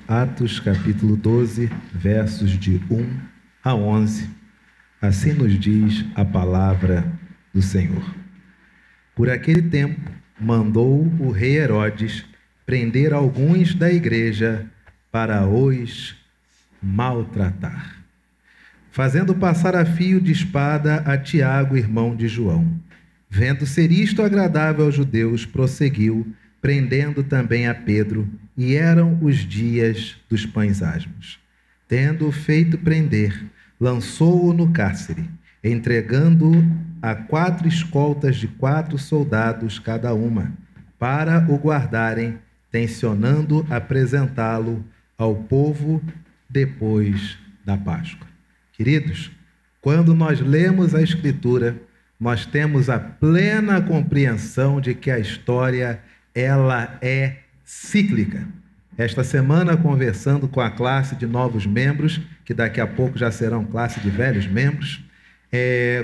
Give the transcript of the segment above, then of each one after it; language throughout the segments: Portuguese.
Atos capítulo 12, versos de 1 a 11. Assim nos diz a palavra do Senhor. Por aquele tempo, mandou o rei Herodes prender alguns da igreja para os maltratar, fazendo passar a fio de espada a Tiago, irmão de João. Vendo ser isto agradável aos judeus, prosseguiu, prendendo também a Pedro, e eram os dias dos pães asmos. Tendo-o feito prender, lançou-o no cárcere, entregando-o a 4 escoltas de 4 soldados cada uma, para o guardarem, tencionando apresentá-lo ao povo depois da Páscoa. Queridos, quando nós lemos a Escritura, nós temos a plena compreensão de que a história ela é cíclica. Esta semana, conversando com a classe de novos membros, que daqui a pouco já serão classe de velhos membros,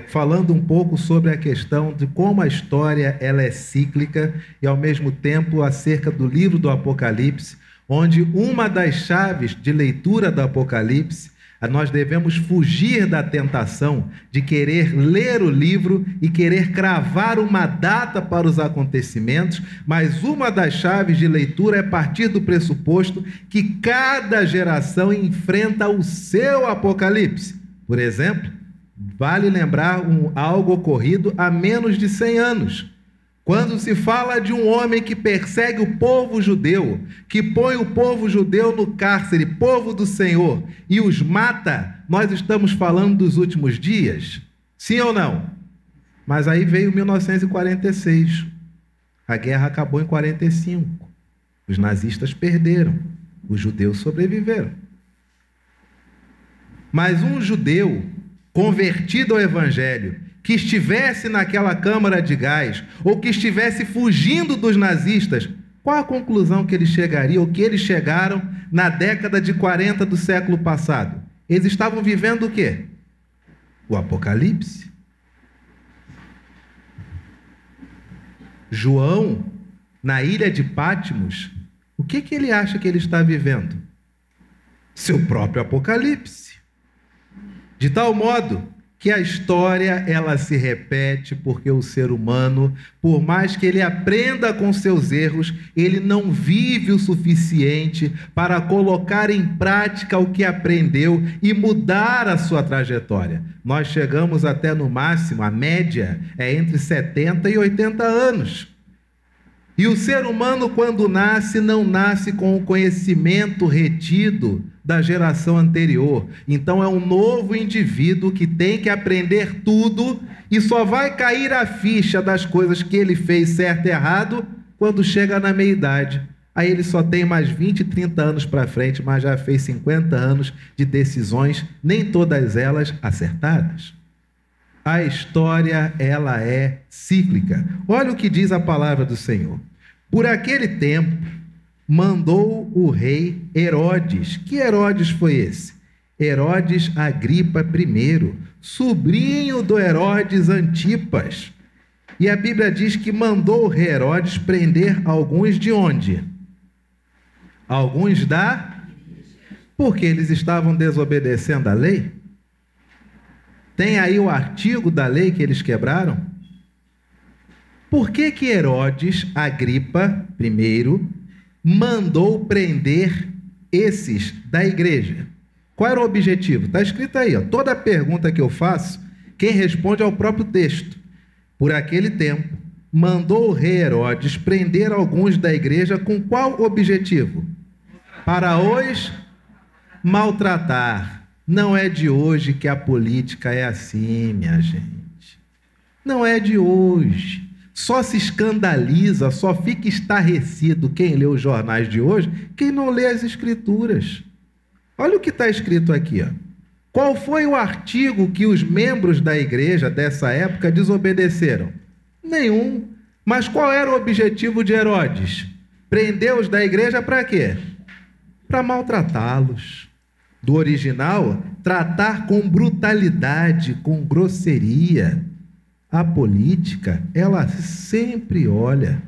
falando um pouco sobre a questão de como a história ela é cíclica e, ao mesmo tempo, acerca do livro do Apocalipse, onde uma das chaves de leitura do Apocalipse, nós devemos fugir da tentação de querer ler o livro e querer cravar uma data para os acontecimentos, mas uma das chaves de leitura é partir do pressuposto que cada geração enfrenta o seu Apocalipse. Por exemplo, vale lembrar algo ocorrido há menos de 100 anos. Quando se fala de um homem que persegue o povo judeu, que põe o povo judeu no cárcere, povo do Senhor, e os mata, nós estamos falando dos últimos dias? Sim ou não? Mas aí veio 1946. A guerra acabou em 45. Os nazistas perderam. Os judeus sobreviveram. Mas um judeu convertido ao Evangelho, que estivesse naquela câmara de gás, ou que estivesse fugindo dos nazistas, qual a conclusão que ele chegaria, ou que eles chegaram na década de 40 do século passado? Eles estavam vivendo o quê? O Apocalipse. João, na ilha de Patmos, o que ele acha que ele está vivendo? Seu próprio Apocalipse. De tal modo que a história ela se repete porque o ser humano, por mais que ele aprenda com seus erros, ele não vive o suficiente para colocar em prática o que aprendeu e mudar a sua trajetória. Nós chegamos até no máximo, a média é entre 70 e 80 anos. E o ser humano, quando nasce, não nasce com o conhecimento retido da geração anterior. Então é um novo indivíduo que tem que aprender tudo e só vai cair a ficha das coisas que ele fez certo e errado quando chega na meia-idade. Aí ele só tem mais 20, 30 anos para frente, mas já fez 50 anos de decisões, nem todas elas acertadas. A história, ela é cíclica. Olha o que diz a palavra do Senhor. Por aquele tempo, mandou o rei Herodes. Que Herodes foi esse? Herodes Agripa I, sobrinho do Herodes Antipas. E a Bíblia diz que mandou o rei Herodes prender alguns de onde? Alguns da... Porque eles estavam desobedecendo a lei? Tem aí o artigo da lei que eles quebraram? Por que Herodes Agripa I mandou prender esses da igreja? Qual era o objetivo? Está escrito aí, ó. Toda pergunta que eu faço, quem responde é o próprio texto. Por aquele tempo, mandou o rei Herodes prender alguns da igreja com qual objetivo? Para os maltratar. Não é de hoje que a política é assim, minha gente. Não é de hoje. Só se escandaliza, só fica estarrecido quem lê os jornais de hoje, quem não lê as Escrituras. Olha o que está escrito aqui, ó. Qual foi o artigo que os membros da igreja dessa época desobedeceram? Nenhum. Mas qual era o objetivo de Herodes? Prender-os da igreja para quê? Para maltratá-los. Do original, tratar com brutalidade, com grosseria. A política, ela sempre olha,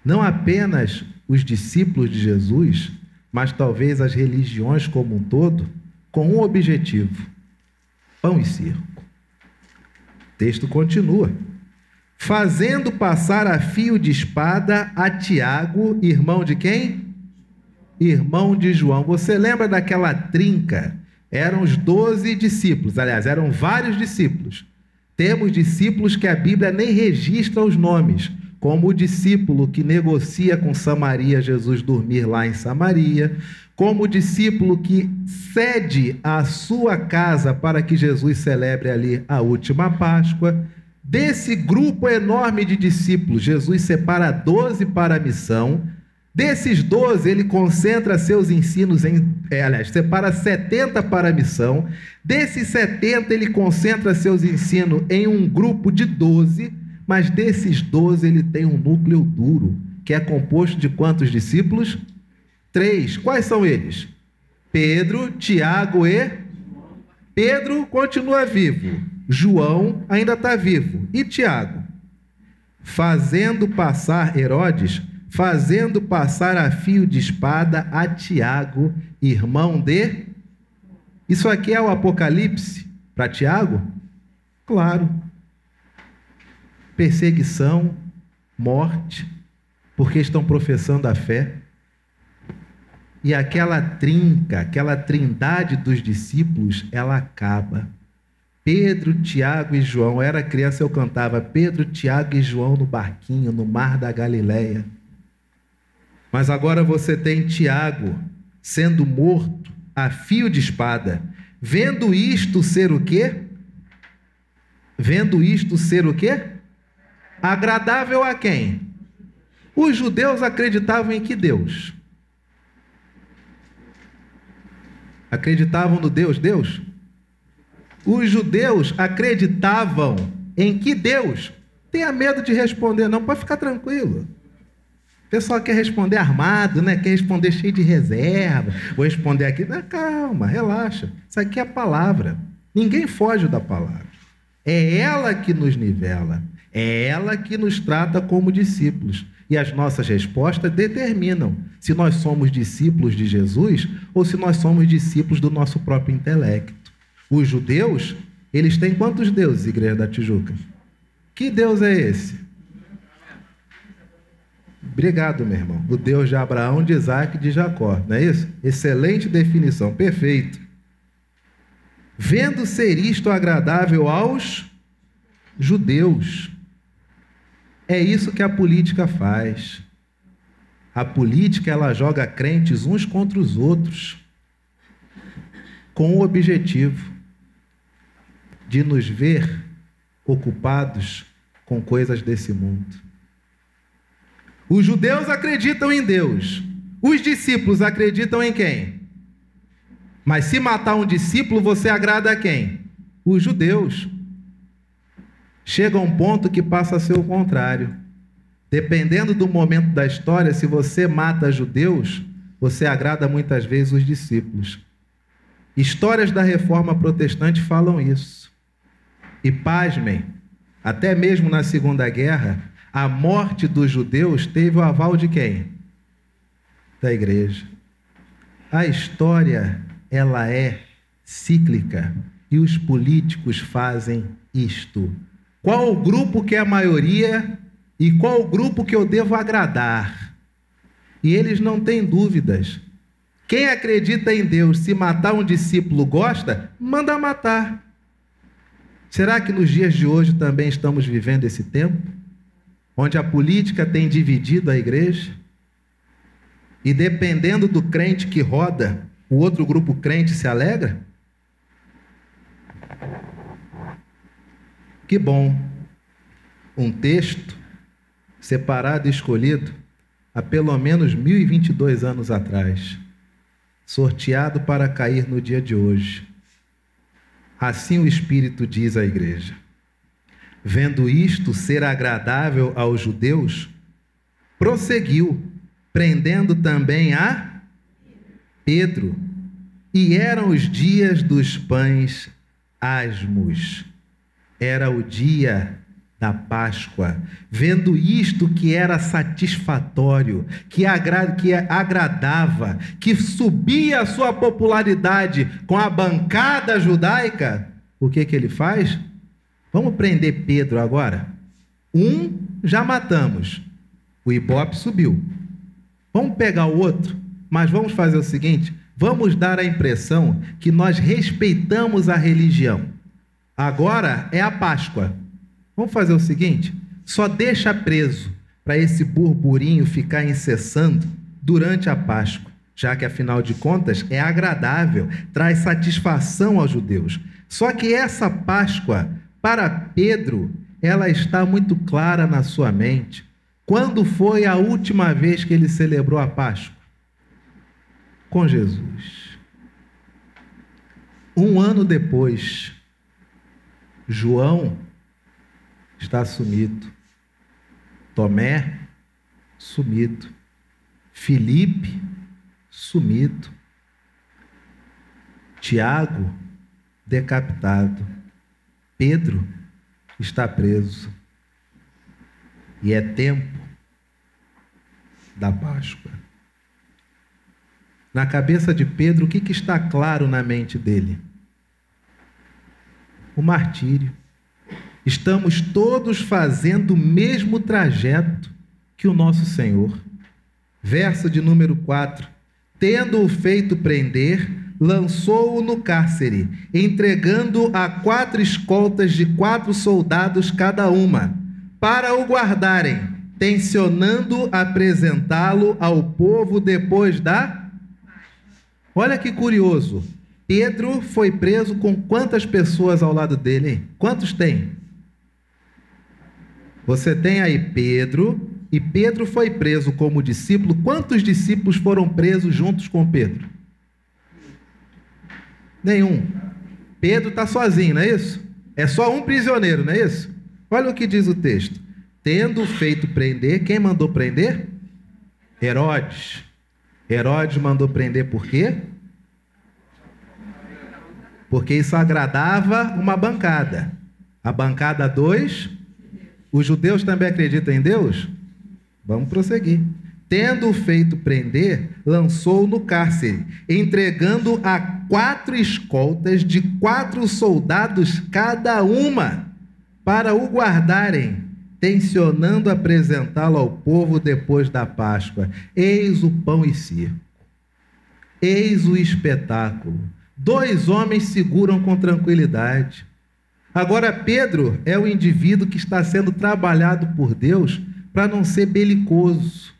não apenas os discípulos de Jesus, mas talvez as religiões como um todo, com um objetivo: pão e circo. O texto continua. Fazendo passar a fio de espada a Tiago, irmão de quem? Irmão de João. Você lembra daquela trinca? Eram os 12 discípulos, aliás, eram vários discípulos. Temos discípulos que a Bíblia nem registra os nomes, como o discípulo que negocia com Samaria Jesus dormir lá em Samaria, como o discípulo que cede a sua casa para que Jesus celebre ali a última Páscoa. Desse grupo enorme de discípulos, Jesus separa 12 para a missão. Desses 12, ele concentra seus ensinos separa 70 para a missão. Desses 70, ele concentra seus ensinos em um grupo de 12, mas desses 12, ele tem um núcleo duro, que é composto de quantos discípulos? 3. Quais são eles? Pedro, Tiago e... Pedro continua vivo. João ainda está vivo. E Tiago? Fazendo passar a fio de espada a Tiago, irmão de... Isso aqui é o Apocalipse para Tiago? Claro. Perseguição, morte, porque estão professando a fé. E aquela trindade dos discípulos, ela acaba. Pedro, Tiago e João. Eu era criança, eu cantava Pedro, Tiago e João no barquinho, no mar da Galileia. Mas agora você tem Tiago sendo morto a fio de espada. Vendo isto ser o quê? Vendo isto ser o quê? Agradável a quem? Os judeus acreditavam em que Deus? Acreditavam no Deus? Os judeus acreditavam em que Deus? Tenha medo de responder, não, pode ficar tranquilo. O pessoal quer responder armado, né? Quer responder cheio de reserva. Vou responder aqui. Não, calma, relaxa. Isso aqui é a palavra. Ninguém foge da palavra. É ela que nos nivela. É ela que nos trata como discípulos. E as nossas respostas determinam se nós somos discípulos de Jesus ou se nós somos discípulos do nosso próprio intelecto. Os judeus, eles têm quantos deuses, Igreja da Tijuca? Que Deus é esse? Obrigado, meu irmão. O Deus de Abraão, de Isaac e de Jacó, não é isso? Excelente definição, perfeito. Vendo ser isto agradável aos judeus. É isso que a política faz. A política, ela joga crentes uns contra os outros, com o objetivo de nos ver ocupados com coisas desse mundo. Os judeus acreditam em Deus. Os discípulos acreditam em quem? Mas se matar um discípulo, você agrada a quem? Os judeus. Chega a um ponto que passa a ser o contrário. Dependendo do momento da história, se você mata judeus, você agrada muitas vezes os discípulos. Histórias da Reforma Protestante falam isso. E pasmem, até mesmo na Segunda Guerra, a morte dos judeus teve o aval de quem? Da igreja. A história, ela é cíclica e os políticos fazem isto. Qual o grupo que é a maioria e qual o grupo que eu devo agradar? E eles não têm dúvidas. Quem acredita em Deus, se matar um discípulo gosta, manda matar. Será que nos dias de hoje também estamos vivendo esse tempo? Onde a política tem dividido a igreja? E dependendo do crente que roda, o outro grupo crente se alegra? Que bom! Um texto separado e escolhido há pelo menos 1022 anos atrás, sorteado para cair no dia de hoje. Assim o Espírito diz à igreja. Vendo isto ser agradável aos judeus, prosseguiu, prendendo também a Pedro. E eram os dias dos pães asmos. Era o dia da Páscoa, vendo isto que era satisfatório, que agradava, que subia a sua popularidade com a bancada judaica, o que ele faz? Vamos prender Pedro agora. Já matamos, o Ibope subiu. Vamos pegar o outro, mas vamos fazer o seguinte, vamos dar a impressão que nós respeitamos a religião. Agora é a Páscoa. Vamos fazer o seguinte, só deixa preso para esse burburinho ficar incessando durante a Páscoa, já que, afinal de contas, é agradável, traz satisfação aos judeus. Só que essa Páscoa, para Pedro, ela está muito clara na sua mente. Quando foi a última vez que ele celebrou a Páscoa? Com Jesus. 1 ano depois, João está sumido, Tomé sumido, Filipe sumido, Tiago decapitado, Pedro está preso, e é tempo da Páscoa. Na cabeça de Pedro, o que está claro na mente dele? O martírio. Estamos todos fazendo o mesmo trajeto que o nosso Senhor. Verso de número 4. Tendo-o feito prender, lançou-o no cárcere, entregando a 4 escoltas de 4 soldados cada uma, para o guardarem, tencionando apresentá-lo ao povo depois da... Olha que curioso. Pedro foi preso com quantas pessoas ao lado dele, hein? Quantos tem? Você tem aí Pedro, e Pedro foi preso como discípulo. Quantos discípulos foram presos juntos com Pedro? Nenhum. Pedro está sozinho, não é isso? É só um prisioneiro, não é isso? Olha o que diz o texto. Tendo feito prender, quem mandou prender? Herodes. Herodes mandou prender por quê? Porque isso agradava uma bancada. A bancada 2... Os judeus também acreditam em Deus? Vamos prosseguir. Tendo feito prender, lançou-o no cárcere, entregando a 4 escoltas de 4 soldados cada uma, para o guardarem, tencionando apresentá-lo ao povo depois da Páscoa. Eis o pão e circo. Eis o espetáculo. 2 homens seguram com tranquilidade. Agora, Pedro é o indivíduo que está sendo trabalhado por Deus para não ser belicoso.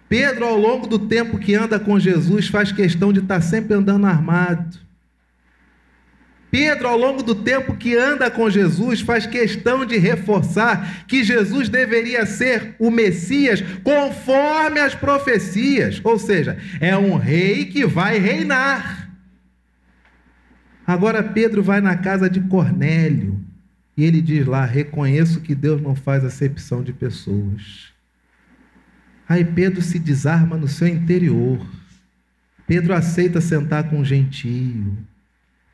Pedro, ao longo do tempo que anda com Jesus, faz questão de estar sempre andando armado. Pedro, ao longo do tempo que anda com Jesus, faz questão de reforçar que Jesus deveria ser o Messias conforme as profecias. Ou seja, é um rei que vai reinar. Agora Pedro vai na casa de Cornélio e ele diz lá, reconheço que Deus não faz acepção de pessoas. Aí Pedro se desarma no seu interior. Pedro aceita sentar com um gentio.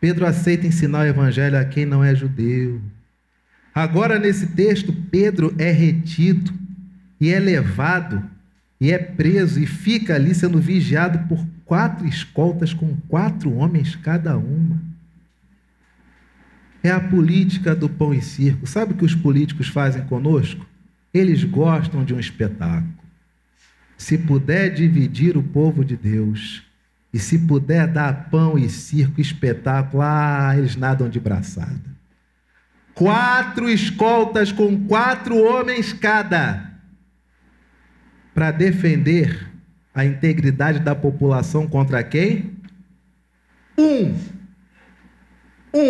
Pedro aceita ensinar o evangelho a quem não é judeu. Agora nesse texto, Pedro é retido e é levado e é preso e fica ali sendo vigiado por 4 escoltas com 4 homens cada uma. É a política do pão e circo. Sabe o que os políticos fazem conosco? Eles gostam de um espetáculo. Se puder dividir o povo de Deus, e se puder dar pão e circo, espetáculo, eles nadam de braçada. 4 escoltas com 4 homens cada, para defender a integridade da população contra quem? Um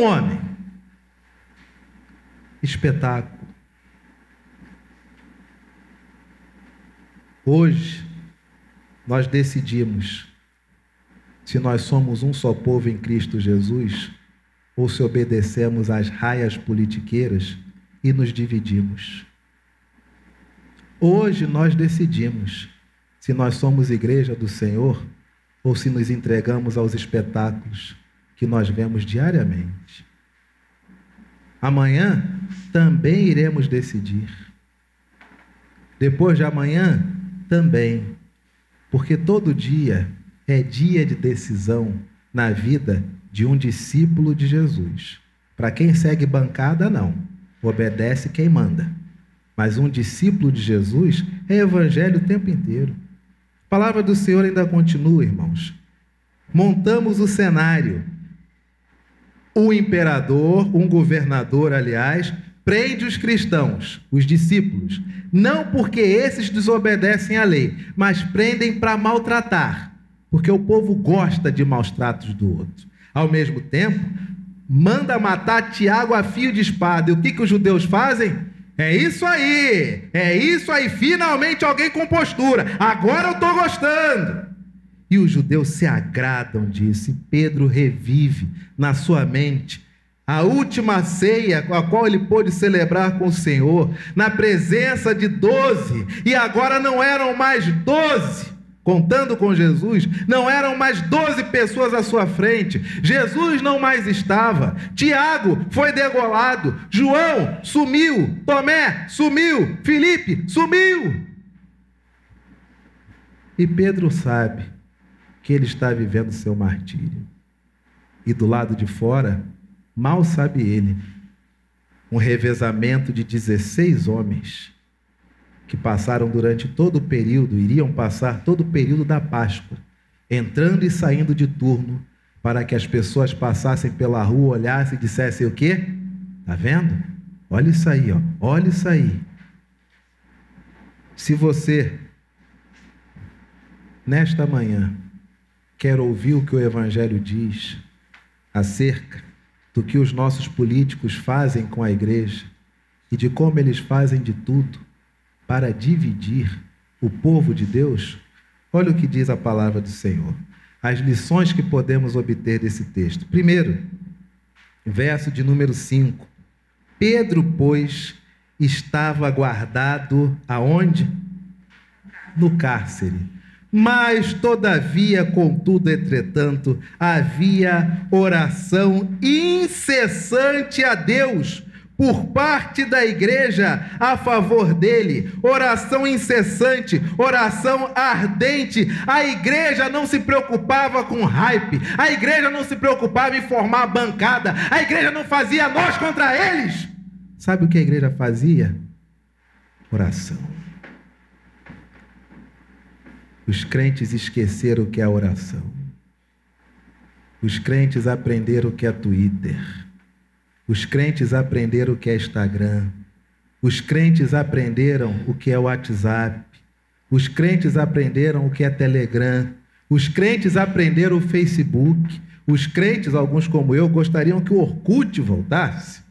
homem. Espetáculo. Hoje, nós decidimos se nós somos um só povo em Cristo Jesus ou se obedecemos às raias politiqueiras e nos dividimos. Hoje nós decidimos se nós somos igreja do Senhor ou se nos entregamos aos espetáculos que nós vemos diariamente. Amanhã também iremos decidir. Depois de amanhã também. Porque todo dia é dia de decisão na vida de um discípulo de Jesus. Para quem segue bancada, não. Obedece quem manda. Mas um discípulo de Jesus é evangelho o tempo inteiro. A palavra do Senhor ainda continua, irmãos. Montamos o cenário. Um imperador, um governador, aliás, prende os cristãos, os discípulos, não porque esses desobedecem à lei, mas prendem para maltratar, porque o povo gosta de maus tratos do outro. Ao mesmo tempo, manda matar Tiago a fio de espada. E o que os judeus fazem? É isso aí, finalmente alguém com postura, agora eu estou gostando. E os judeus se agradam disso, e Pedro revive na sua mente a última ceia com a qual ele pôde celebrar com o Senhor, na presença de 12, e agora não eram mais 12, contando com Jesus, não eram mais 12 pessoas à sua frente, Jesus não mais estava, Tiago foi degolado, João sumiu, Tomé sumiu, Filipe sumiu, e Pedro sabe que ele está vivendo seu martírio, e do lado de fora, mal sabe ele, um revezamento de 16 homens que passaram durante todo o período, iriam passar todo o período da Páscoa, entrando e saindo de turno, para que as pessoas passassem pela rua, olhassem e dissessem o quê? Está vendo? Olha isso aí, ó. Olha isso aí. Se você, nesta manhã, quer ouvir o que o Evangelho diz acerca do que os nossos políticos fazem com a igreja e de como eles fazem de tudo para dividir o povo de Deus, olha o que diz a palavra do Senhor. As lições que podemos obter desse texto. Primeiro, verso de número 5. Pedro, pois, estava guardado aonde? No cárcere. Mas, todavia, contudo, entretanto, havia oração incessante a Deus por parte da igreja a favor dele. Oração incessante, oração ardente. A igreja não se preocupava com hype, a igreja não se preocupava em formar bancada, a igreja não fazia nós contra eles. Sabe o que a igreja fazia? Oração. Os crentes esqueceram o que é oração. Os crentes aprenderam o que é Twitter. Os crentes aprenderam o que é Instagram. Os crentes aprenderam o que é WhatsApp. Os crentes aprenderam o que é Telegram. Os crentes aprenderam o Facebook. Os crentes, alguns como eu, gostariam que o Orkut voltasse.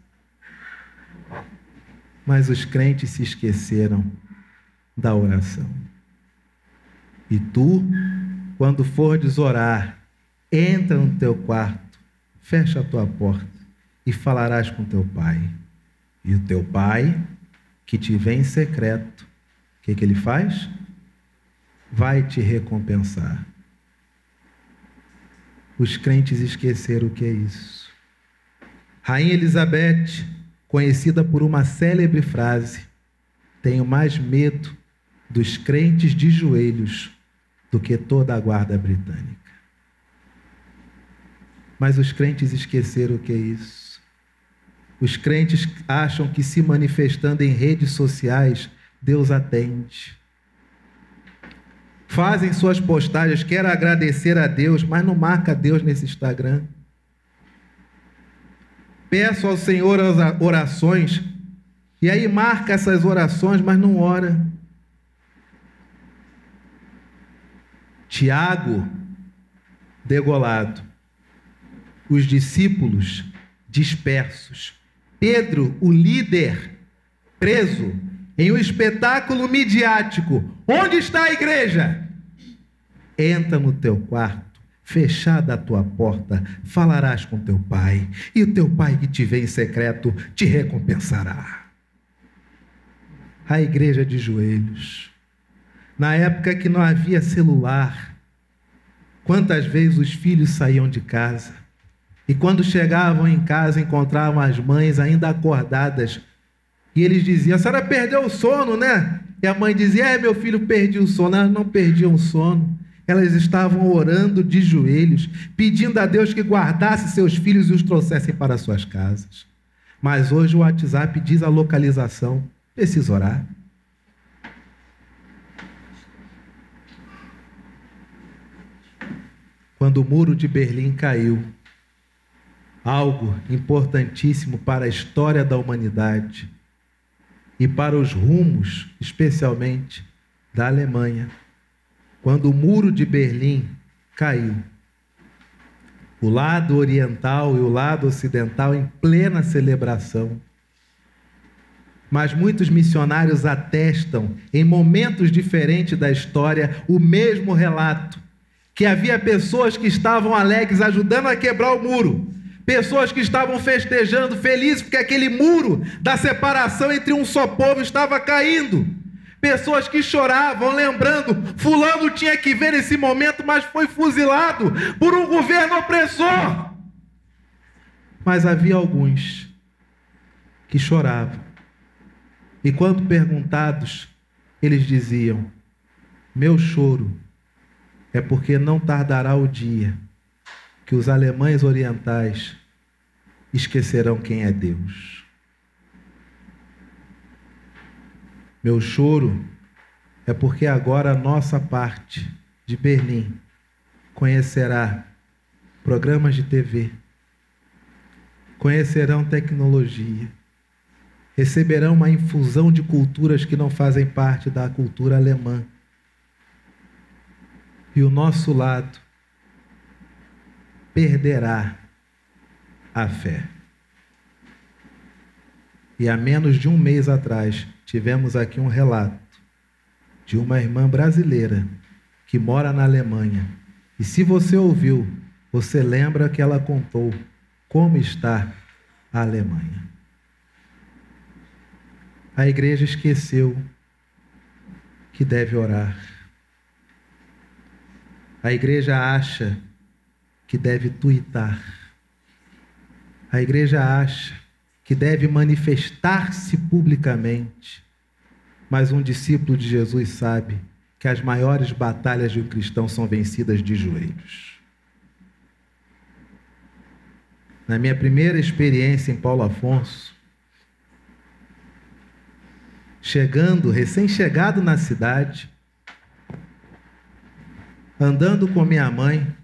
Mas os crentes se esqueceram da oração. E tu, quando fores orar, entra no teu quarto, fecha a tua porta e falarás com teu pai. E o teu pai, que te vê em secreto, o que ele faz? Vai te recompensar. Os crentes esqueceram o que é isso. Rainha Elizabeth, conhecida por uma célebre frase: tenho mais medo dos crentes de joelhos do que toda a guarda britânica. Mas os crentes esqueceram o que é isso. Os crentes acham que se manifestando em redes sociais, Deus atende. Fazem suas postagens, querem agradecer a Deus, mas não marca Deus nesse Instagram. Peço ao Senhor as orações, e aí marca essas orações, mas não ora. Tiago, degolado. Os discípulos, dispersos. Pedro, o líder, preso em um espetáculo midiático. Onde está a igreja? Entra no teu quarto, fechada a tua porta, falarás com teu pai, e o teu pai que te vê em secreto te recompensará. A igreja de joelhos. Na época que não havia celular, quantas vezes os filhos saíam de casa E quando chegavam em casa, encontravam as mães ainda acordadas. E eles diziam: a senhora perdeu o sono, né? E a mãe dizia: é, meu filho, perdi o sono. Elas não perdiam o sono. Elas estavam orando de joelhos, pedindo a Deus que guardasse seus filhos e os trouxessem para suas casas. Mas hoje o WhatsApp diz a localização. Precisa orar. Quando o muro de Berlim caiu, algo importantíssimo para a história da humanidade e para os rumos, especialmente, da Alemanha. Quando o muro de Berlim caiu, o lado oriental e o lado ocidental em plena celebração. Mas muitos missionários atestam, em momentos diferentes da história, o mesmo relato, que havia pessoas que estavam alegres, ajudando a quebrar o muro, pessoas que estavam festejando, felizes, porque aquele muro da separação entre um só povo estava caindo. Pessoas que choravam, lembrando, fulano tinha que ver esse momento, mas foi fuzilado por um governo opressor. Mas havia alguns que choravam. E quando perguntados, eles diziam: meu choro é porque não tardará o dia que os alemães orientais esquecerão quem é Deus. Meu choro é porque agora a nossa parte de Berlim conhecerá programas de TV, conhecerão tecnologia, receberão uma infusão de culturas que não fazem parte da cultura alemã. E o nosso lado perderá a fé. E há menos de um mês atrás, tivemos aqui um relato de uma irmã brasileira que mora na Alemanha. E se você ouviu, você lembra que ela contou como está a Alemanha. A igreja esqueceu que deve orar. A igreja acha que deve tuitar. A igreja acha que deve manifestar-se publicamente. Mas um discípulo de Jesus sabe que as maiores batalhas de um cristão são vencidas de joelhos. Na minha primeira experiência em Paulo Afonso, recém-chegado na cidade, andando com minha mãe,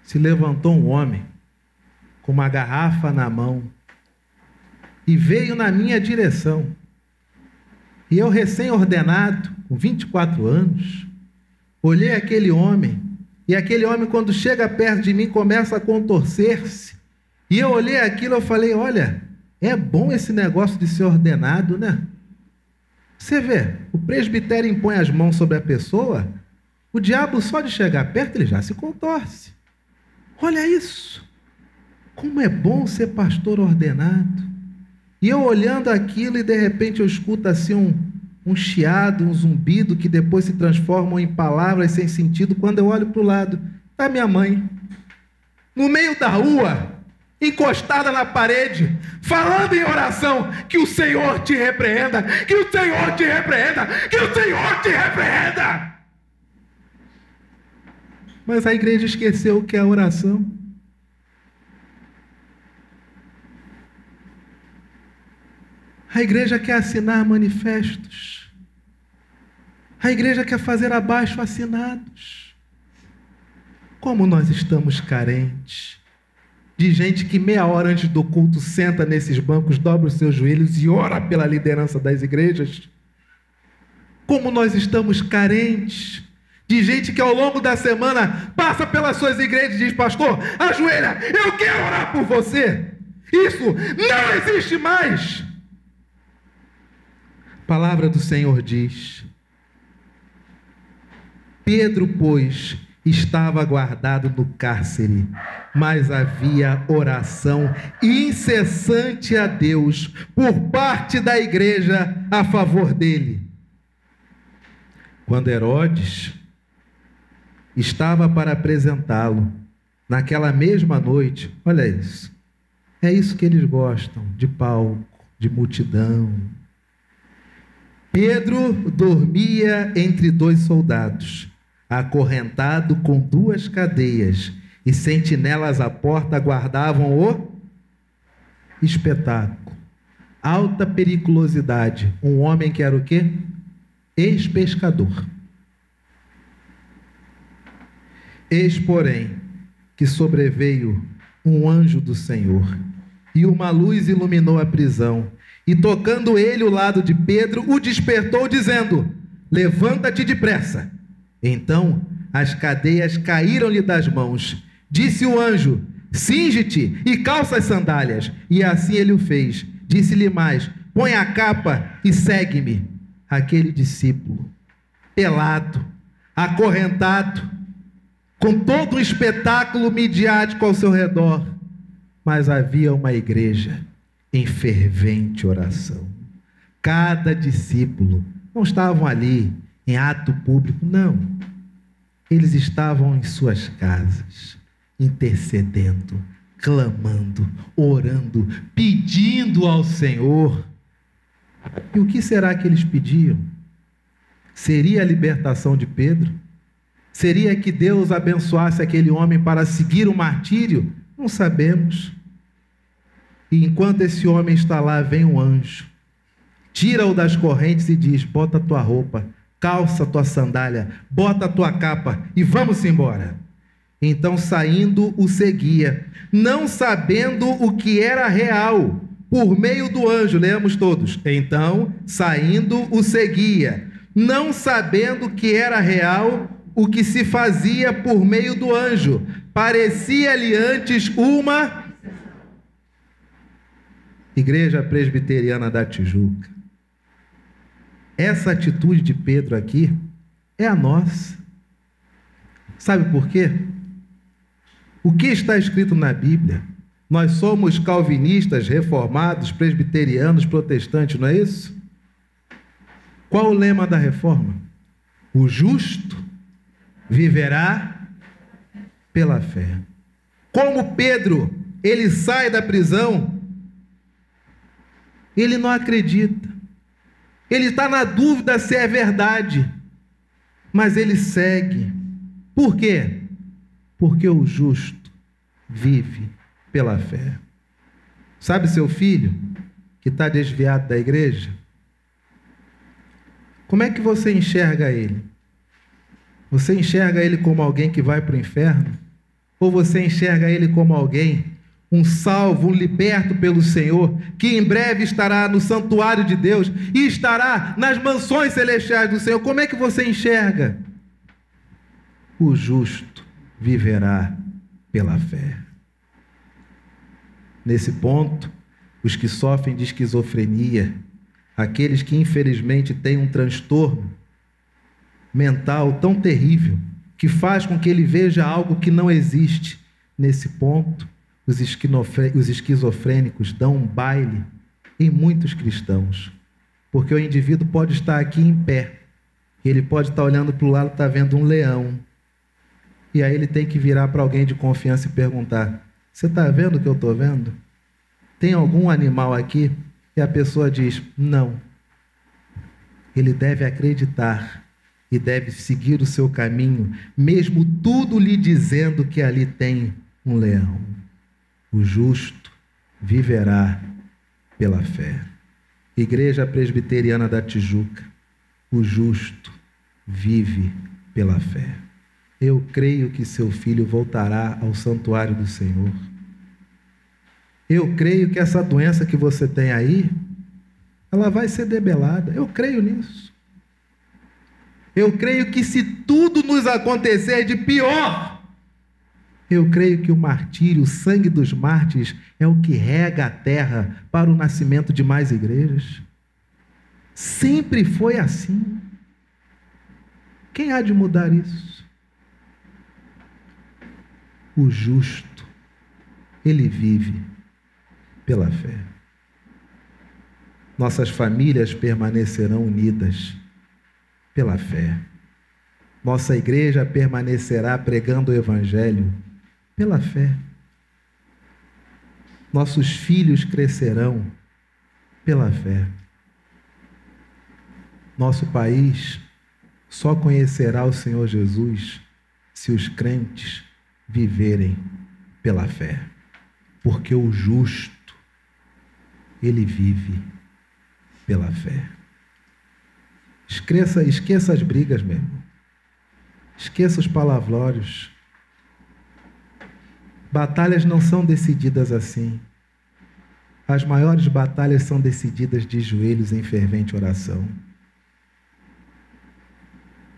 se levantou um homem com uma garrafa na mão e veio na minha direção. E eu, recém-ordenado, com 24 anos, olhei aquele homem, e aquele homem, quando chega perto de mim, começa a contorcer-se. E eu olhei aquilo e falei: olha, é bom esse negócio de ser ordenado, né? Você vê, o presbitério impõe as mãos sobre a pessoa, o diabo só de chegar perto, ele já se contorce. Olha isso! Como é bom ser pastor ordenado. E eu olhando aquilo, e de repente eu escuto assim um chiado, um zumbido, que depois se transformam em palavras sem sentido. Quando eu olho para o lado, está minha mãe, no meio da rua, encostada na parede, falando em oração: que o Senhor te repreenda, que o Senhor te repreenda, que o Senhor te repreenda. Mas a igreja esqueceu o que é a oração. A igreja quer assinar manifestos. A igreja quer fazer abaixo-assinados. Como nós estamos carentes de gente que meia hora antes do culto senta nesses bancos, dobra os seus joelhos e ora pela liderança das igrejas. Como nós estamos carentes de gente que ao longo da semana passa pelas suas igrejas e diz: pastor, ajoelha, eu quero orar por você. Isso não existe mais. A palavra do Senhor diz: Pedro, pois, estava guardado no cárcere, mas havia oração incessante a Deus por parte da igreja a favor dele. Quando Herodes estava para apresentá-lo, naquela mesma noite, olha isso, é isso que eles gostam, de palco, de multidão. Pedro dormia entre dois soldados, acorrentado com 2 cadeias, e sentinelas à porta guardavam o espetáculo. Alta periculosidade. Um homem que era o quê? Ex-pescador. Eis, porém, que sobreveio um anjo do Senhor, e uma luz iluminou a prisão, e tocando ele o lado de Pedro, o despertou, dizendo: levanta-te depressa. Então as cadeias caíram-lhe das mãos. Disse o anjo: cinge-te e calça as sandálias. E assim ele o fez. Disse-lhe mais: põe a capa e segue-me. Aquele discípulo, pelado, acorrentado, com todo um espetáculo midiático ao seu redor, mas havia uma igreja em fervente oração. Cada discípulo, não estavam ali em ato público, não. Eles estavam em suas casas, intercedendo, clamando, orando, pedindo ao Senhor. E o que será que eles pediam? Seria a libertação de Pedro? Seria que Deus abençoasse aquele homem para seguir o martírio? Não sabemos. E enquanto esse homem está lá, vem um anjo, tira-o das correntes e diz: bota a tua roupa, calça a tua sandália, bota a tua capa e vamos embora. Então, saindo, o seguia, não sabendo o que era real, por meio do anjo. Leamos todos. Então, saindo, o seguia, não sabendo o que era real, o que se fazia por meio do anjo. Parecia-lhe antes uma Igreja Presbiteriana da Tijuca. Essa atitude de Pedro aqui é a nossa. Sabe por quê? O que está escrito na Bíblia? Nós somos calvinistas, reformados, presbiterianos, protestantes, não é isso? Qual o lema da reforma? O justo viverá pela fé. Como Pedro, ele sai da prisão, ele não acredita. Ele está na dúvida se é verdade, mas ele segue. Por quê? Porque o justo vive pela fé. Sabe seu filho que está desviado da igreja? Como é que você enxerga ele? Você enxerga ele como alguém que vai para o inferno? Ou você enxerga ele como alguém, um salvo, um liberto pelo Senhor, que em breve estará no santuário de Deus e estará nas mansões celestiais do Senhor? Como é que você enxerga? O justo viverá pela fé. Nesse ponto, os que sofrem de esquizofrenia, aqueles que infelizmente têm um transtorno mental tão terrível, que faz com que ele veja algo que não existe, nesse ponto, os esquizofrênicos dão um baile em muitos cristãos, porque o indivíduo pode estar aqui em pé, ele pode estar olhando para o lado, está vendo um leão, e aí ele tem que virar para alguém de confiança e perguntar: você está vendo o que eu estou vendo? Tem algum animal aqui? E a pessoa diz: não. Ele deve acreditar e deve seguir o seu caminho, mesmo tudo lhe dizendo que ali tem um leão. O justo viverá pela fé. Igreja Presbiteriana da Tijuca, o justo vive pela fé. Eu creio que seu filho voltará ao santuário do Senhor. Eu creio que essa doença que você tem aí, ela vai ser debelada. Eu creio nisso. Eu creio que se tudo nos acontecer de pior, eu creio que o martírio, o sangue dos mártires, é o que rega a terra para o nascimento de mais igrejas. Sempre foi assim. Quem há de mudar isso? O justo, ele vive pela fé. Nossas famílias permanecerão unidas pela fé. Nossa igreja permanecerá pregando o Evangelho Pela fé. Nossos filhos crescerão pela fé. Nosso país só conhecerá o Senhor Jesus se os crentes viverem pela fé. Porque o justo, ele vive pela fé. Esqueça as brigas, meu irmão. Esqueça os palavrões. Batalhas não são decididas assim. As maiores batalhas são decididas de joelhos em fervente oração.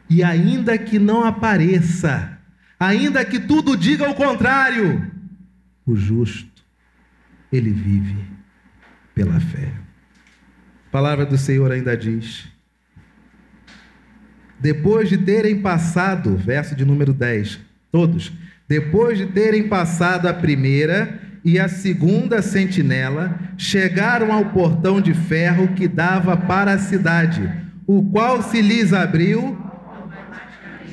E ainda que não apareça, ainda que tudo diga o contrário, o justo, ele vive pela fé. A palavra do Senhor ainda diz: depois de terem passado, verso de número 10, todos, depois de terem passado a primeira e a segunda sentinela, chegaram ao portão de ferro que dava para a cidade, o qual se lhes abriu.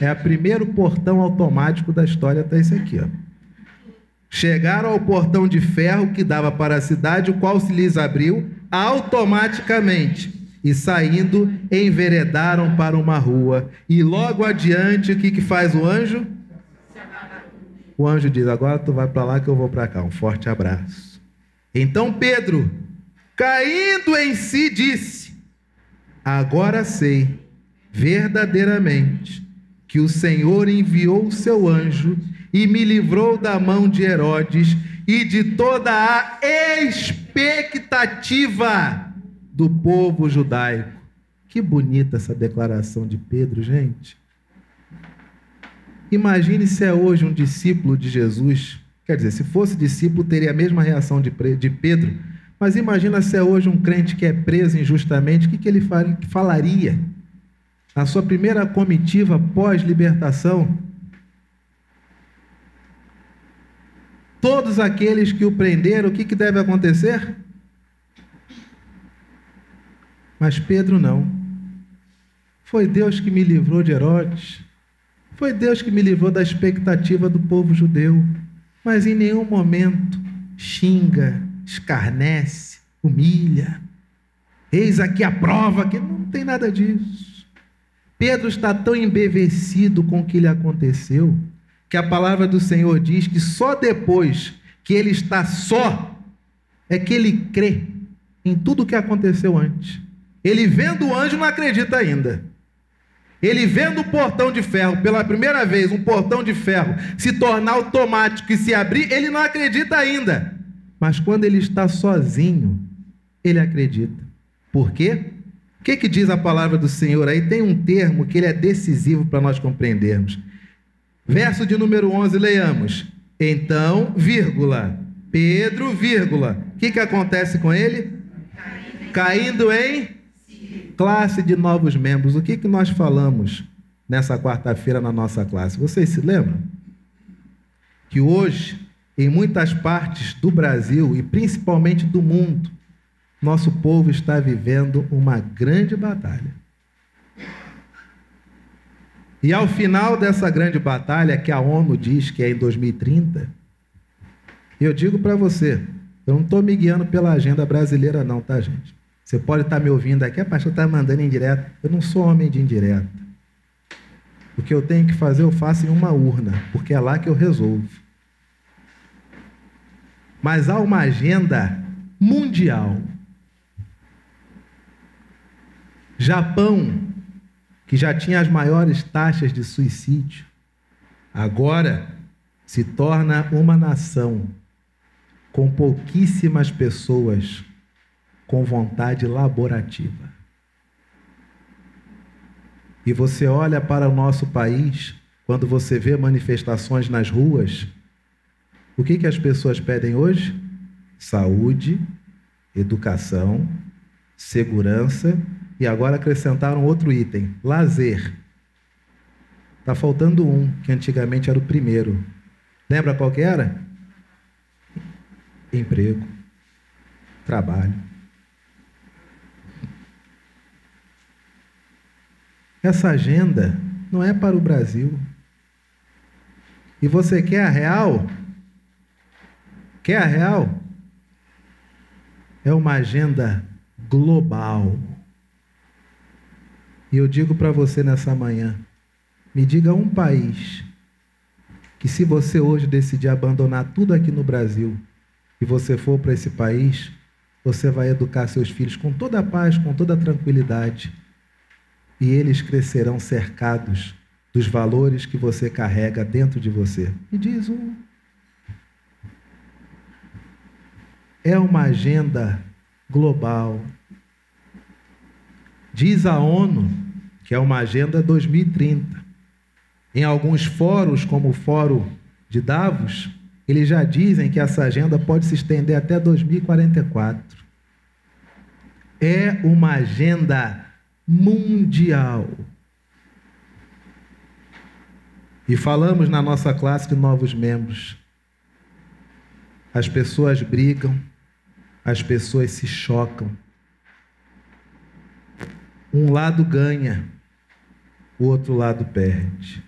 É o primeiro portão automático da história, está esse aqui, ó. Chegaram ao portão de ferro que dava para a cidade, o qual se lhes abriu automaticamente. E saindo, enveredaram para uma rua. E logo adiante, o que faz o anjo? O anjo diz: agora tu vai para lá que eu vou para cá. Um forte abraço. Então Pedro, caindo em si, disse: agora sei verdadeiramente que o Senhor enviou o seu anjo e me livrou da mão de Herodes e de toda a expectativa do povo judaico. Que bonita essa declaração de Pedro, gente. Imagine se é hoje um discípulo de Jesus. Quer dizer, se fosse discípulo, teria a mesma reação de Pedro. Mas imagina se é hoje um crente que é preso injustamente, o que ele falaria? Na sua primeira comitiva pós-libertação, todos aqueles que o prenderam, o que deve acontecer? Mas Pedro não. Foi Deus que me livrou de Herodes. Foi Deus que me livrou da expectativa do povo judeu. Mas em nenhum momento xinga, escarnece, humilha. Eis aqui a prova, que não tem nada disso. Pedro está tão embevecido com o que lhe aconteceu, que a palavra do Senhor diz que só depois que ele está só, é que ele crê em tudo o que aconteceu antes. Ele vendo o anjo não acredita ainda. Ele vendo o portão de ferro pela primeira vez, um portão de ferro se tornar automático e se abrir, ele não acredita ainda. Mas quando ele está sozinho, ele acredita. Por quê? O que diz a palavra do Senhor aí? Tem um termo que ele é decisivo para nós compreendermos. Verso de número 11, leiamos. Então, vírgula, Pedro, vírgula. O que acontece com ele? Caindo em classe de novos membros. O que nós falamos nessa quarta-feira na nossa classe? Vocês se lembram? Que hoje, em muitas partes do Brasil e principalmente do mundo, nosso povo está vivendo uma grande batalha. E ao final dessa grande batalha, que a ONU diz que é em 2030, eu digo para você, eu não estou me guiando pela agenda brasileira não, tá, gente? Você pode estar me ouvindo aqui, a pastor está mandando indireta. Eu não sou homem de indireta. O que eu tenho que fazer, eu faço em uma urna, porque é lá que eu resolvo. Mas há uma agenda mundial. Japão, que já tinha as maiores taxas de suicídio, agora se torna uma nação com pouquíssimas pessoas com vontade laborativa. E você olha para o nosso país, quando você vê manifestações nas ruas, o que as pessoas pedem hoje? Saúde, educação, segurança, e agora acrescentaram outro item, lazer. Está faltando um, que antigamente era o primeiro. Lembra qual que era? Emprego, trabalho. Essa agenda não é para o Brasil. E você quer a real? Quer a real? É uma agenda global. E eu digo para você nessa manhã, me diga um país que, se você hoje decidir abandonar tudo aqui no Brasil e você for para esse país, você vai educar seus filhos com toda a paz, com toda a tranquilidade, e eles crescerão cercados dos valores que você carrega dentro de você. Me diz um. É uma agenda global. Diz a ONU que é uma agenda 2030. Em alguns fóruns, como o Fórum de Davos, eles já dizem que essa agenda pode se estender até 2044. É uma agenda mundial. E falamos na nossa classe de novos membros. As pessoas brigam, as pessoas se chocam. Um lado ganha, o outro lado perde.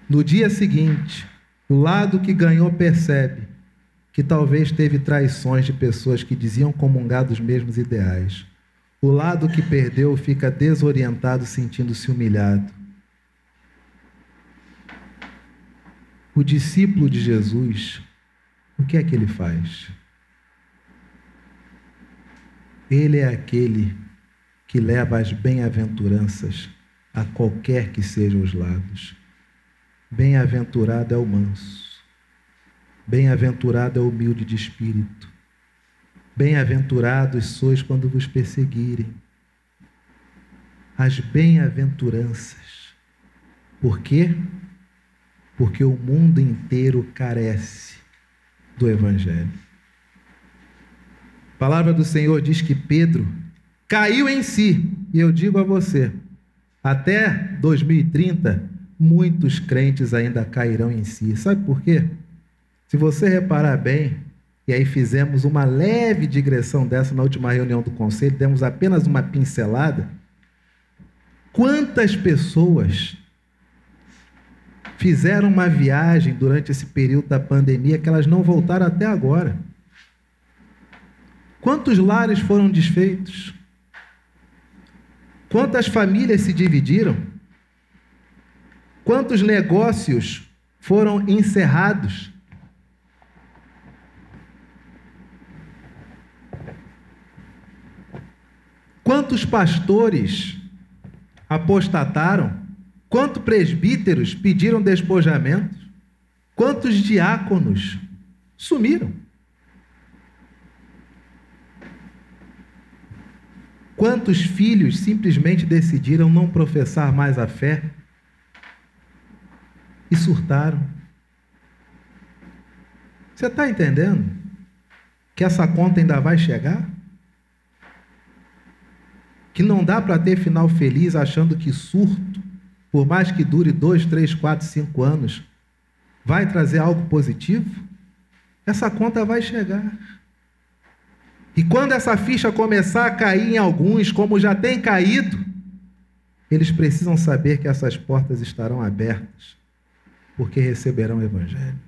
No dia seguinte, o lado que ganhou percebe que talvez teve traições de pessoas que diziam comungar dos mesmos ideais. O lado que perdeu fica desorientado, sentindo-se humilhado. O discípulo de Jesus, o que é que ele faz? Ele é aquele que leva as bem-aventuranças a qualquer que sejam os lados. Bem-aventurado é o manso. Bem-aventurado é o humilde de espírito. Bem-aventurados sois quando vos perseguirem. As bem-aventuranças. Por quê? Porque o mundo inteiro carece do Evangelho. A palavra do Senhor diz que Pedro caiu em si. E eu digo a você, até 2030, muitos crentes ainda cairão em si. Sabe por quê? Se você reparar bem, e aí fizemos uma leve digressão dessa na última reunião do conselho, demos apenas uma pincelada, quantas pessoas fizeram uma viagem durante esse período da pandemia que elas não voltaram até agora? Quantos lares foram desfeitos? Quantas famílias se dividiram? Quantos negócios foram encerrados? Quantos pastores apostataram? Quantos presbíteros pediram despojamento? Quantos diáconos sumiram? Quantos filhos simplesmente decidiram não professar mais a fé e surtaram? Você está entendendo que essa conta ainda vai chegar? Que não dá para ter final feliz achando que surto, por mais que dure 2, 3, 4, 5 anos, vai trazer algo positivo? Essa conta vai chegar. E quando essa ficha começar a cair em alguns, como já tem caído, eles precisam saber que essas portas estarão abertas, porque receberão o Evangelho.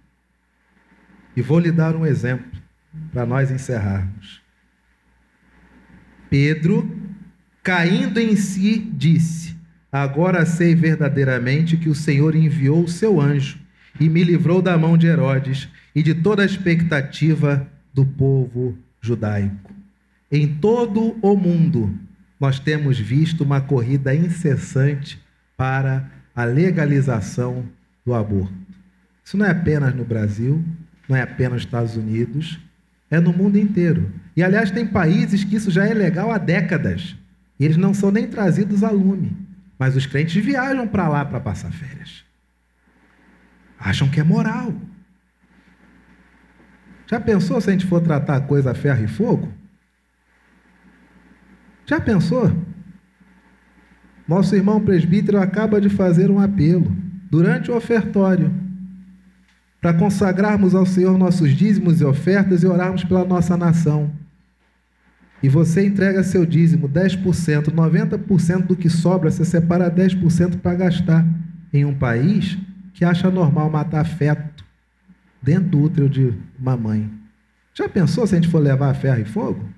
E vou lhe dar um exemplo, para nós encerrarmos. Pedro, caindo em si, disse: agora sei verdadeiramente que o Senhor enviou o seu anjo e me livrou da mão de Herodes e de toda a expectativa do povo judaico. Em todo o mundo, nós temos visto uma corrida incessante para a legalização do aborto. Isso não é apenas no Brasil, não é apenas nos Estados Unidos, é no mundo inteiro. E, aliás, tem países que isso já é legal há décadas. E eles não são nem trazidos a lume. Mas os crentes viajam para lá para passar férias. Acham que é moral. Já pensou se a gente for tratar a coisa a ferro e fogo? Já pensou? Nosso irmão presbítero acaba de fazer um apelo durante o ofertório para consagrarmos ao Senhor nossos dízimos e ofertas e orarmos pela nossa nação. E você entrega seu dízimo, 10%, 90% do que sobra, você separa 10% para gastar em um país que acha normal matar feto dentro do útero de uma mãe. Já pensou se a gente for levar a ferro e fogo?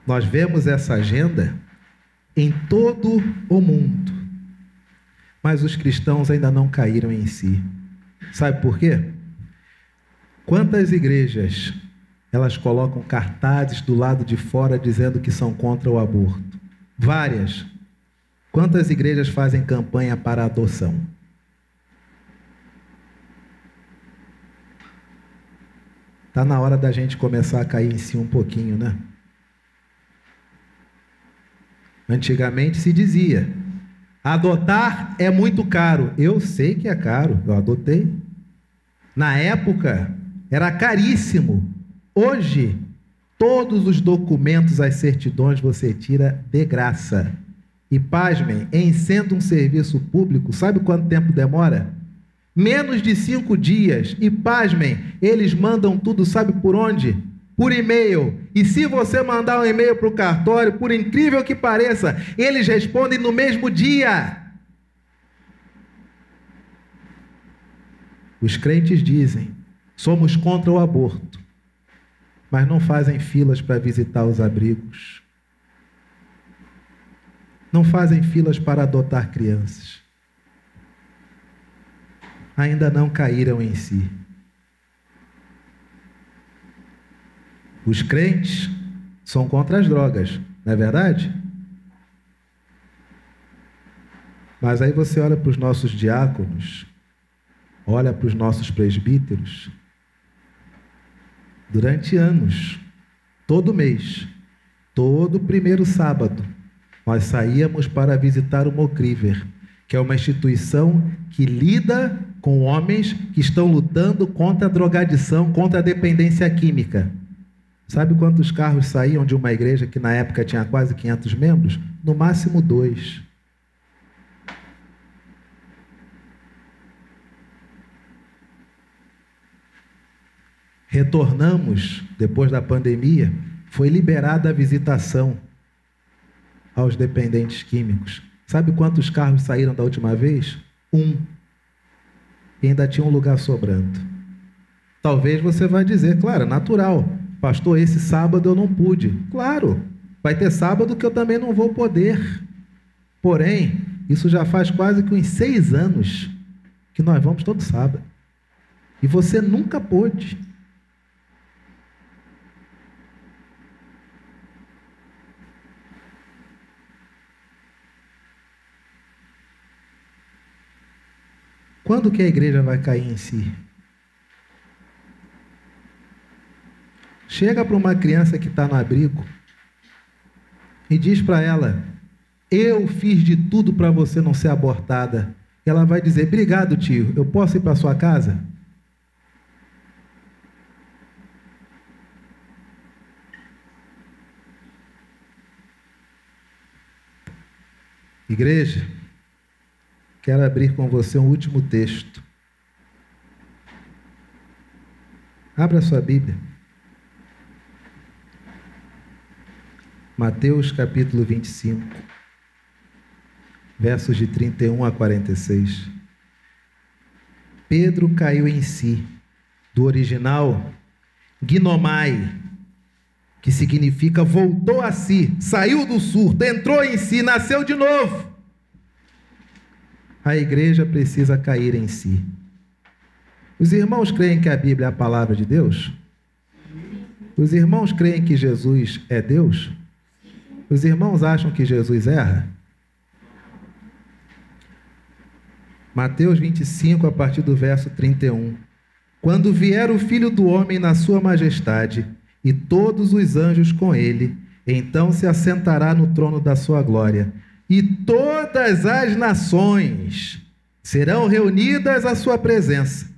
Nós vemos essa agenda em todo o mundo, mas os cristãos ainda não caíram em si. Sabe por quê? Quantas igrejas elas colocam cartazes do lado de fora dizendo que são contra o aborto? Várias. Quantas igrejas fazem campanha para a adoção? Está na hora da gente começar a cair em si um pouquinho, né? Antigamente se dizia: adotar é muito caro. Eu sei que é caro, eu adotei. Na época era caríssimo. Hoje, todos os documentos, as certidões você tira de graça. E pasmem, em sendo um serviço público, sabe quanto tempo demora? Menos de 5 dias. E pasmem, eles mandam tudo, sabe por onde? Por e-mail. E se você mandar um e-mail para o cartório, por incrível que pareça, eles respondem no mesmo dia. Os crentes dizem: somos contra o aborto, mas não fazem filas para visitar os abrigos. Não fazem filas para adotar crianças. Ainda não caíram em si. Os crentes são contra as drogas, não é verdade? Mas aí você olha para os nossos diáconos, olha para os nossos presbíteros. Durante anos, todo mês, todo primeiro sábado, nós saíamos para visitar o Mocríver, que é uma instituição que lida com homens que estão lutando contra a drogadição, contra a dependência química. Sabe quantos carros saíam de uma igreja que na época tinha quase 500 membros? No máximo 2. Retornamos, depois da pandemia, foi liberada a visitação aos dependentes químicos. Sabe quantos carros saíram da última vez? 1. E ainda tinha um lugar sobrando. Talvez você vai dizer, claro, natural, pastor, esse sábado eu não pude. Claro, vai ter sábado que eu também não vou poder. Porém, isso já faz quase que uns 6 anos que nós vamos todo sábado. E você nunca pôde. Quando que a igreja vai cair em si? Chega para uma criança que está no abrigo e diz para ela: eu fiz de tudo para você não ser abortada. Ela vai dizer: obrigado, tio, eu posso ir para sua casa? Igreja, quero abrir com você um último texto. Abra sua Bíblia. Mateus capítulo 25, versos de 31 a 46. Pedro caiu em si, do original, ginomai, que significa voltou a si, saiu do surto, entrou em si, nasceu de novo. A igreja precisa cair em si. Os irmãos creem que a Bíblia é a palavra de Deus? Os irmãos creem que Jesus é Deus? Os irmãos acham que Jesus erra? Mateus 25, a partir do verso 31. Quando vier o Filho do Homem na sua majestade, e todos os anjos com ele, então se assentará no trono da sua glória, e todas as nações serão reunidas à sua presença,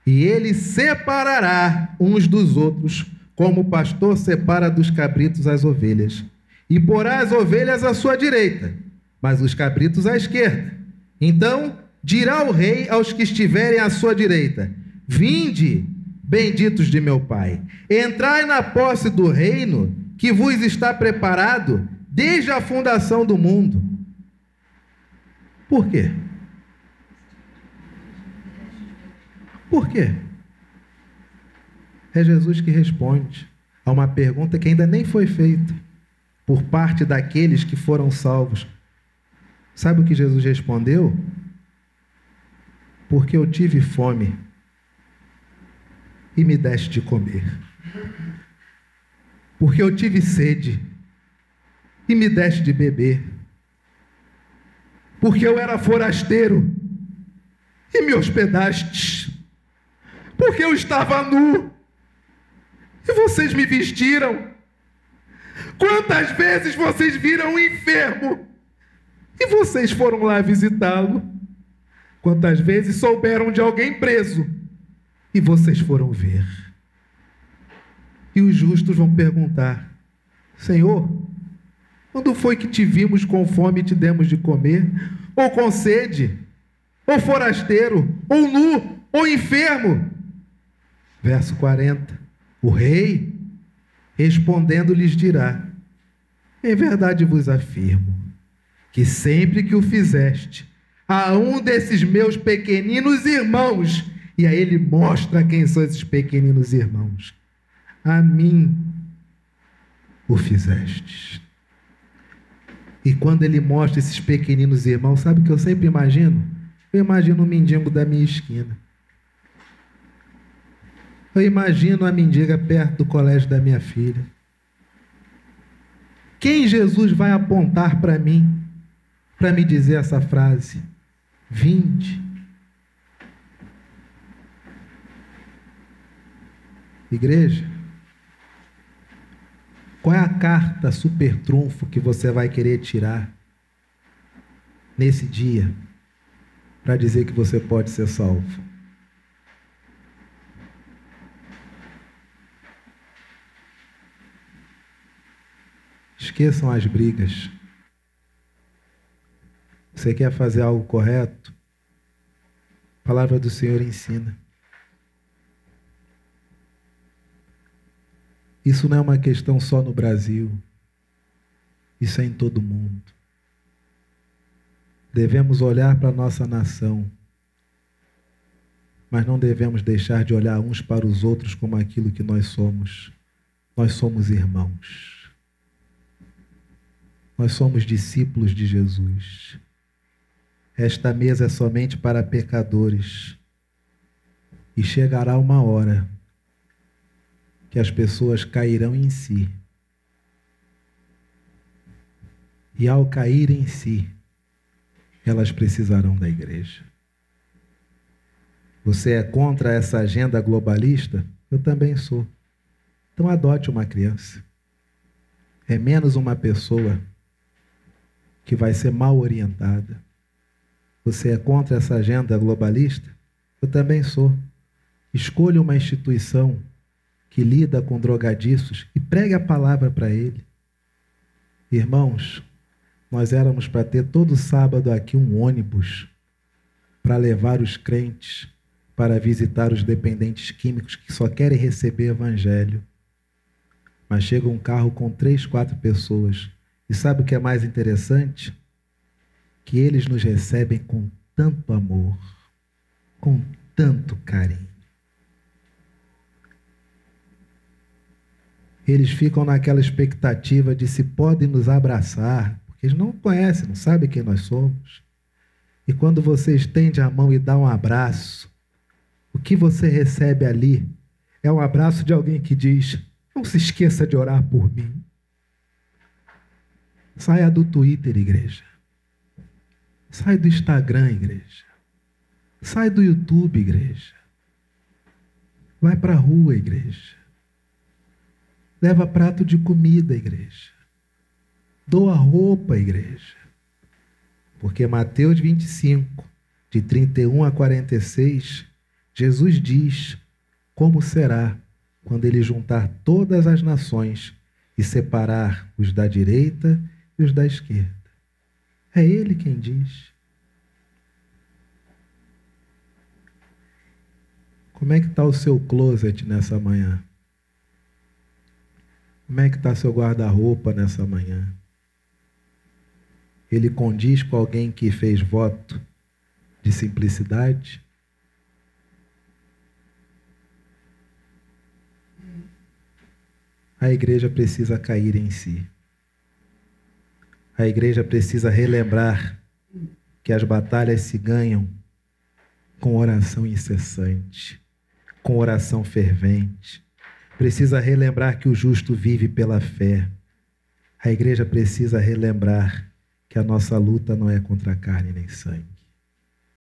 e ele separará uns dos outros, como o pastor separa dos cabritos as ovelhas, e porá as ovelhas à sua direita, mas os cabritos à esquerda. Então dirá o rei aos que estiverem à sua direita: vinde, benditos de meu Pai, entrai na posse do reino que vos está preparado desde a fundação do mundo. Por quê? Por quê? É Jesus que responde a uma pergunta que ainda nem foi feita por parte daqueles que foram salvos. Sabe o que Jesus respondeu? Porque eu tive fome e me deste de comer. Porque eu tive sede e me deste de beber. Porque eu era forasteiro e me hospedaste. Porque eu estava nu e vocês me vestiram. Quantas vezes vocês viram um enfermo e vocês foram lá visitá-lo? Quantas vezes souberam de alguém preso e vocês foram ver? E os justos vão perguntar: Senhor, quando foi que te vimos com fome e te demos de comer? Ou com sede? Ou forasteiro? Ou nu? Ou enfermo? Verso 40. O rei, respondendo, lhes dirá: em verdade vos afirmo, que sempre que o fizeste a um desses meus pequeninos irmãos, e aí ele mostra quem são esses pequeninos irmãos, a mim o fizestes. E quando ele mostra esses pequeninos irmãos, sabe o que eu sempre imagino? Eu imagino um mendigo da minha esquina. Eu imagino a mendiga perto do colégio da minha filha. Quem Jesus vai apontar para mim, para me dizer essa frase? Vinde. Igreja, qual é a carta super trunfo que você vai querer tirar nesse dia para dizer que você pode ser salvo? Esqueçam as brigas. Você quer fazer algo correto? A palavra do Senhor ensina. Isso não é uma questão só no Brasil. Isso é em todo o mundo. Devemos olhar para a nossa nação, mas não devemos deixar de olhar uns para os outros como aquilo que nós somos. Nós somos irmãos. Nós somos discípulos de Jesus. Esta mesa é somente para pecadores. E chegará uma hora que as pessoas cairão em si. E ao cair em si, elas precisarão da igreja. Você é contra essa agenda globalista? Eu também sou. Então adote uma criança. É menos uma pessoa que vai ser mal orientada. Você é contra essa agenda globalista? Eu também sou. Escolha uma instituição que lida com drogadiços e pregue a palavra para ele. Irmãos, nós éramos para ter todo sábado aqui um ônibus para levar os crentes para visitar os dependentes químicos que só querem receber evangelho. Mas chega um carro com 3, 4 pessoas. E sabe o que é mais interessante? Que eles nos recebem com tanto amor, com tanto carinho. Eles ficam naquela expectativa de se podem nos abraçar, porque eles não conhecem, não sabem quem nós somos. E quando você estende a mão e dá um abraço, o que você recebe ali é um abraço de alguém que diz: não se esqueça de orar por mim. Saia do Twitter, igreja. Sai do Instagram, igreja. Sai do YouTube, igreja. Vai para a rua, igreja. Leva prato de comida, igreja. Doa roupa, igreja. Porque Mateus 25, de 31 a 46, Jesus diz como será quando ele juntar todas as nações e separar os da direita e os da esquerda. É ele quem diz. Como é que está o seu closet nessa manhã? Como é que está seu guarda-roupa nessa manhã? Ele condiz com alguém que fez voto de simplicidade? a igreja precisa cair em si. A igreja precisa relembrar que as batalhas se ganham com oração incessante, com oração fervente. Precisa relembrar que o justo vive pela fé. A igreja precisa relembrar que a nossa luta não é contra carne nem sangue.